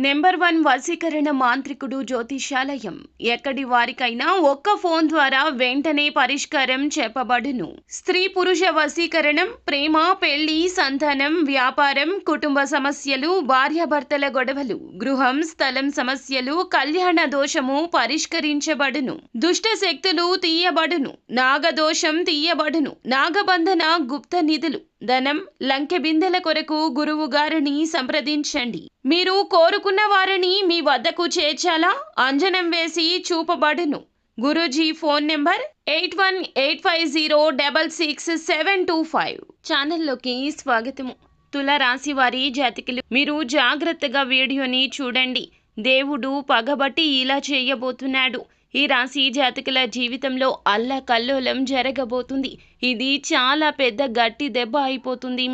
Number 1 వశీకరణ మాంత్రికుడు జ్యోతిషాలయం. ఎక్కడి వారికైనా ఒక్క ఫోన్ ద్వారా వెంటనే పరిష్కారం చెప్పబడును. స్త్రీ పురుష వశీకరణం, ప్రేమ, పెళ్లి, సంతానం, వ్యాపారం, కుటుంబ సమస్యలు, భార్యాభర్తల గొడవలు, గృహం, స్థలం సమస్యలు, కళ్యాణ దోషము పరిష్కరించబడును. దుష్ట శక్తులు తీయబడును. నాగదోషం తీయబడును. నాగబంధన, గుప్త నిధులు, ధనం, లంకె బిందెల కొరకు గురువు గారిని సంప్రదించండి. మీరు కోరుకున్న వారిని మీ వద్దకు చేర్చాలా? అంజనం వేసి చూపబడును. Guruji phone number 8185066725. ఛానల్లోకి స్వాగతము. తులారాశి వారి జాతకులు, మీరు జాగ్రత్తగా వీడియోని చూడండి. దేవుడు పగబట్టి ఇలా చేయబోతున్నాడు. ఈ రాశి జాతకుల జీవితంలో అల్లకల్లోలం జరగబోతుంది. ఇది చాలా పెద్ద గట్టి దెబ్బ అయిపోతుంది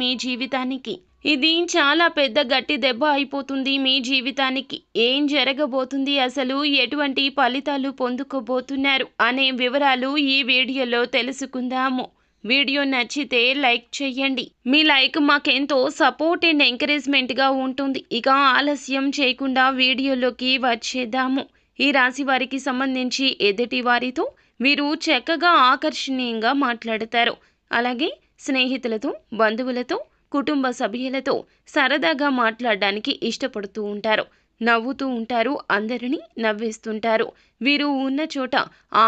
మీ జీవితానికి. ఏం జరగబోతుంది, అసలు ఎటువంటి ఫలితాలు పొందుకోబోతున్నారు అనే వివరాలు ఈ వీడియోలో తెలుసుకుందాము. వీడియో నచ్చితే లైక్ చేయండి. మీ లైక్ మాకెంతో సపోర్ట్ అండ్ ఎంకరేజ్మెంట్గా ఉంటుంది. ఇక ఆలస్యం చేయకుండా వీడియోలోకి వచ్చేద్దాము. ఈ రాశి వారికి సంబంధించి ఎదుటి వారితో వీరు చక్కగా ఆకర్షణీయంగా మాట్లాడతారు. అలాగే స్నేహితులతో, బంధువులతో, కుటుంబ సభ్యులతో సరదాగా మాట్లాడడానికి ఇష్టపడుతూ ఉంటారు. నవ్వుతూ ఉంటారు. అందరినీ నవ్విస్తుంటారు. వీరు ఉన్న చోట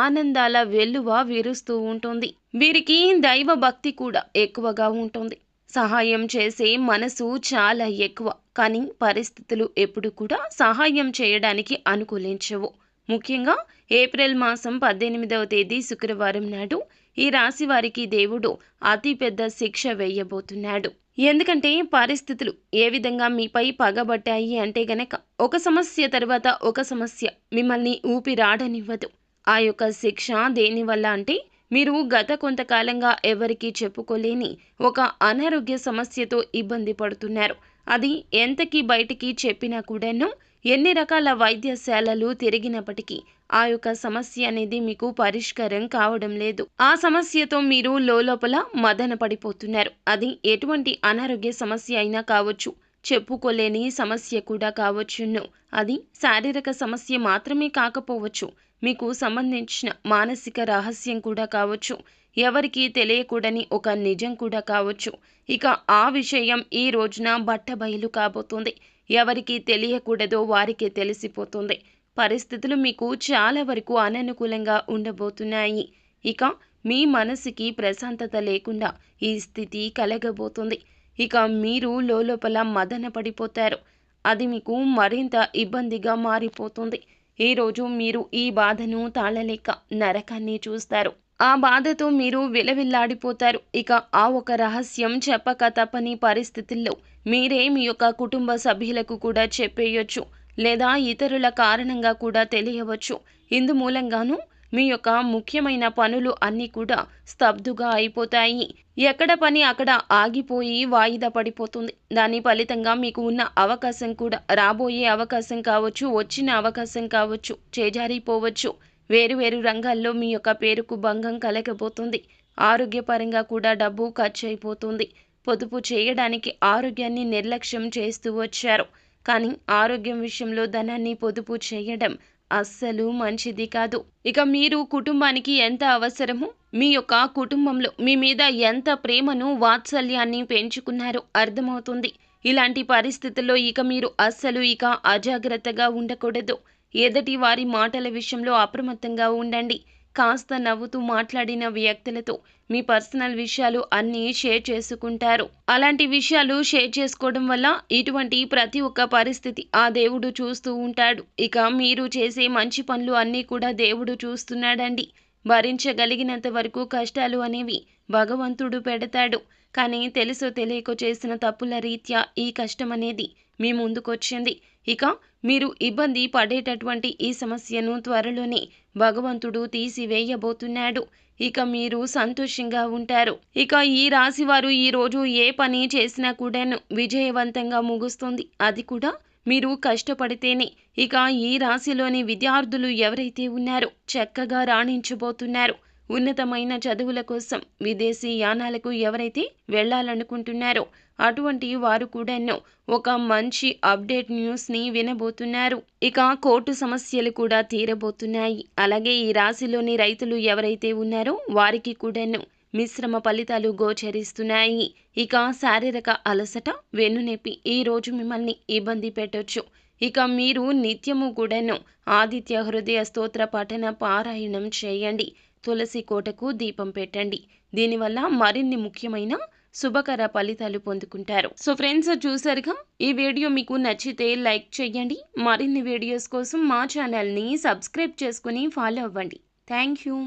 ఆనందాల వెల్లువ వీరుస్తూ ఉంటుంది. వీరికి దైవ భక్తి కూడా ఎక్కువగా ఉంటుంది. సహాయం చేసే మనసు చాలా ఎక్కువ. కానీ పరిస్థితులు ఎప్పుడు కూడా సహాయం చేయడానికి అనుకూలించవు. ముఖ్యంగా ఏప్రిల్ మాసం 18వ తేదీ శుక్రవారం నాడు ఈ రాశి వారికి దేవుడు అతిపెద్ద శిక్ష వేయబోతున్నాడు. ఎందుకంటే పరిస్థితులు ఏ విధంగా మీపై పగబట్టాయి అంటే గనక ఒక సమస్య తర్వాత ఒక సమస్య మిమ్మల్ని ఊపిరాడనివ్వదు. ఆ యొక్క శిక్ష దేనివల్ల అంటే మీరు గత కొంతకాలంగా ఎవరికీ చెప్పుకోలేని ఒక అనారోగ్య సమస్యతో ఇబ్బంది పడుతున్నారు. అది ఎంతకీ బయటికి చెప్పినా కూడాను, ఎన్ని రకాల వైద్యశాలలు తిరిగినప్పటికీ ఆ యొక్క సమస్య అనేది మీకు పరిష్కారం కావడం లేదు. ఆ సమస్యతో మీరు లోపల మదన పడిపోతున్నారు. అది ఎటువంటి అనారోగ్య సమస్య అయినా కావచ్చు, చెప్పుకోలేని సమస్య కూడా కావచ్చును. అది శారీరక సమస్య మాత్రమే కాకపోవచ్చు, మీకు సంబంధించిన మానసిక రహస్యం కూడా కావచ్చు, ఎవరికీ తెలియకూడని ఒక నిజం కూడా కావచ్చు. ఇక ఆ విషయం ఈ రోజున బట్టబయలు కాబోతుంది. ఎవరికి తెలియకూడదో వారికే తెలిసిపోతుంది. పరిస్థితులు మీకు చాలా వరకు అననుకూలంగా ఉండబోతున్నాయి. ఇక మీ మనసుకి ప్రశాంతత లేకుండా ఈ స్థితి కలగబోతుంది. ఇక మీరు లోపల మదన పడిపోతారు. అది మీకు మరింత ఇబ్బందిగా మారిపోతుంది. ఈరోజు మీరు ఈ బాధను తాళలేక నరకాన్ని చూస్తారు. ఆ బాధతో మీరు విలవిల్లాడిపోతారు. ఇక ఆ ఒక రహస్యం చెప్పక తప్పని పరిస్థితుల్లో మీరే మీ యొక్క కుటుంబ సభ్యులకు కూడా చెప్పేయొచ్చు, లేదా ఇతరుల కారణంగా కూడా తెలియవచ్చు. ఇందు మూలంగాను మీ యొక్క ముఖ్యమైన పనులు అన్నీ కూడా స్తబ్దుగా అయిపోతాయి. ఎక్కడ పని అక్కడ ఆగిపోయి వాయిదా పడిపోతుంది. దాని ఫలితంగా మీకు ఉన్న అవకాశం కూడా, రాబోయే అవకాశం కావచ్చు, వచ్చిన అవకాశం కావచ్చు, చేజారిపోవచ్చు. వేరువేరు రంగాల్లో మీ యొక్క పేరుకు భంగం కలగబోతుంది. ఆరోగ్యపరంగా కూడా డబ్బు ఖర్చు అయిపోతుంది. పొదుపు చేయడానికి ఆరోగ్యాన్ని నిర్లక్ష్యం చేస్తూ వచ్చారు. కానీ ఆరోగ్యం విషయంలో ధనాన్ని పొదుపు చేయడం అస్సలు మంచిది కాదు. ఇక మీరు కుటుంబానికి ఎంత అవసరమో, మీ యొక్క కుటుంబంలో మీ మీద ఎంత ప్రేమను, వాత్సల్యాన్ని పెంచుకున్నారో అర్థమవుతుంది. ఇలాంటి పరిస్థితుల్లో ఇక మీరు అస్సలు అజాగ్రత్తగా ఉండకూడదు. ఎదుటి వారి మాటల విషయంలో అప్రమత్తంగా ఉండండి. కాస్త నవ్వుతూ మాట్లాడిన వ్యక్తులతో మీ పర్సనల్ విషయాలు అన్నీ షేర్ చేసుకుంటారు. అలాంటి విషయాలు షేర్ చేసుకోవడం వల్ల ఇటువంటి ప్రతి ఒక్క పరిస్థితి ఆ దేవుడు చూస్తూ ఉంటాడు. ఇక మీరు చేసే మంచి పనులు అన్నీ కూడా దేవుడు చూస్తున్నాడండి. భరించగలిగినంత వరకు కష్టాలు అనేవి భగవంతుడు పెడతాడు. కానీ తెలుసో తెలియకో చేసిన తప్పుల రీత్యా ఈ కష్టం అనేది మీ ముందుకొచ్చింది. ఇక మీరు ఇబ్బంది పడేటటువంటి ఈ సమస్యను త్వరలోనే భగవంతుడు తీసివేయబోతున్నాడు. ఇక మీరు సంతోషంగా ఉంటారు. ఇక ఈ రాశి వారు ఈరోజు ఏ పని చేసినా కూడాను విజయవంతంగా ముగుస్తుంది. అది కూడా మీరు కష్టపడితేనే. ఇక ఈ రాశిలోని విద్యార్థులు ఎవరైతే ఉన్నారో చక్కగా రాణించబోతున్నారు. ఉన్నతమైన చదువుల కోసం విదేశీ యానాలకు ఎవరైతే వెళ్ళాలనుకుంటున్నారో అటువంటి వారు కూడాను ఒక మంచి అప్డేట్ న్యూస్ని వినబోతున్నారు. ఇక కోర్టు సమస్యలు కూడా తీరబోతున్నాయి. అలాగే ఈ రాశిలోని రైతులు ఎవరైతే ఉన్నారో వారికి కూడాను మిశ్రమ ఫలితాలు గోచరిస్తున్నాయి. ఇక శారీరక అలసట, వెన్నునొప్పి ఈ రోజు మిమ్మల్ని ఇబ్బంది పెట్టొచ్చు. ఇక మీరు నిత్యము కూడాను ఆదిత్య హృదయ స్తోత్ర పఠన పారాయణం చేయండి. తులసి కోటకు దీపం పెట్టండి. దీనివల్ల మరిన్ని ముఖ్యమైన శుభకర ఫలితాలు పొందుకుంటారు. సో ఫ్రెండ్స్, చూసారుగా, ఈ వీడియో మీకు నచ్చితే లైక్ చేయండి. మరిన్ని వీడియోస్ కోసం మా ఛానల్ని సబ్స్క్రైబ్ చేసుకుని ఫాలో అవ్వండి. Thank you.